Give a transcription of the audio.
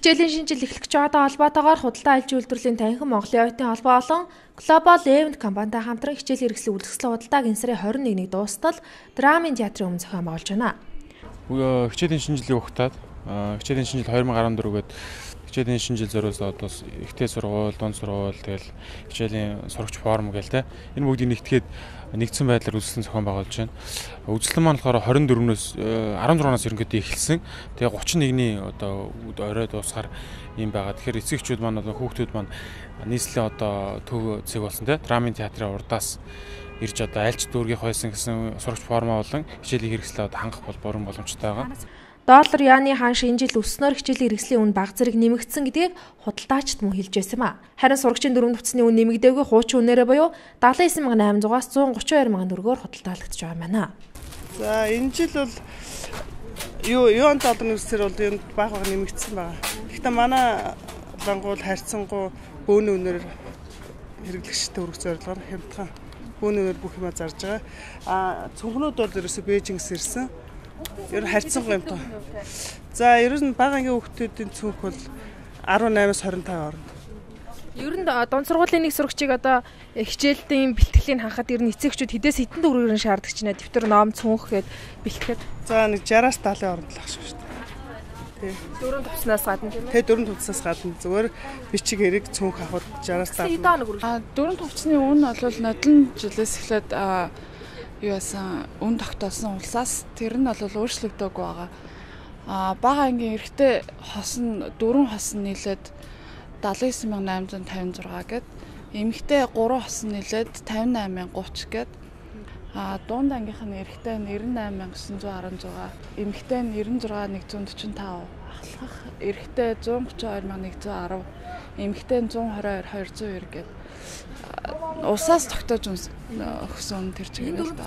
Хичээлийн шинжил эхлэх гэж байгаа холбоотойгоор худалдаа аж үйлдвэрлэлийн танхим Монголын оюутны холбоо болон Global Event компанитай хамтран хичээлийн хэрэгслийн үлдгэслийн худалдааг энэ сарын 21-нд дуустал Драмын театрын өмнө зохион байгуулж байна. Хичээлийн шинжилгээ ухтаад хичээлийн шинжил 2014 гээд хичээлийн шинжил зориулсан одоо ихтэй сургууль, дунд сургууль тэгэл хичээлийн сурагч форм гээл те. Энэ бүгдийг нэгтгээд нэгдсэн байдлаар үзэсгэлэн зохион байгуулж байна. Үзэсгэлэн маань болохоор 24-өөс 16-наас ерөнхийдөө эхэлсэн. Тэгээ 31-ний одоо орой дуусахаар юм байгаа. Тэгэхээр эцэг эхчүүд маань одоо хүүхдүүд маань нийслэлийн одоо төв зэг болсон те. Драмын театрын урдаас ирж одоо альч дүүргийнх байсан гэсэн сурагч форма болон хичээлийн хэрэгслээ одоо хангах бол бүрэн боломжтой байгаа. Доллар юаны хаан шинэ жил өснөөр хичээлийн хэрэгслийн үн баг зэрэг нэмэгдсэн гэдгийг худалдаачид мөн хэлж байсан юм а. Харин сурагчийн дөрөв төвцний үн нэмэгдээгүй хуучин үнээрээ буюу 79800-аас 132,000 төгрөгөөр худалдаалагдаж байгаа юм байна. За энэ жил бол юунд долларын өсөлтөр бол юунд баг нэмэгдсэн байгаа. Гэхдээ манай бангуул харьцангуй бөөний үнээр хэрэглэгчтэй өргөх зорилгоор хямдхан бөөний үнээр бүх юмаа зарж байгаа. Цонхнууд бол ерөөсөө Бээжингээс ирсэн. Ер харьцангуй юм тоо. За ер нь бага ангийн хүүхдүүдийн цүнх бол 18-аас 25 хооронд. Ер нь дунд сургуулийн нэг сурагчийг одоо хичээлдийн бэлтгэлийг хангахад ер нь эцэгчүүд хэдээс хэдэн төгрөгөөр шаарддаг ч нэ дэвтэр ном цүнх гээд бэлтгэхэд. За нэг 60-аас 70-ын хооронд л ах шүү дээ. Тий. Дөрөв төвснээс гадна тийм ээ. Тий, дөрөв төвснээс гадна зүгээр бичиг хэрэг цүнх авахд 60-аас 70. Дөрөв төвчний үн бол нодлон жилээс эхлээд юу яасан үн тогтоосон улсаас тэр нь бол өөрчлөгдөөгүй байгаа. Бага ангийн эрэгтэй хос нь 4 хос нь нийлээд 79856 гээд эмэгтэй 3 хос нь нийлээд 58030 гээд дунд ангийнх нь эрэгтэй 98916 эмэгтэй нь 96145 ахлах эрэгтэй 132110 эмэгтэй 122202 гээд усаас тогтоож өгсөн тэр чигээр л да.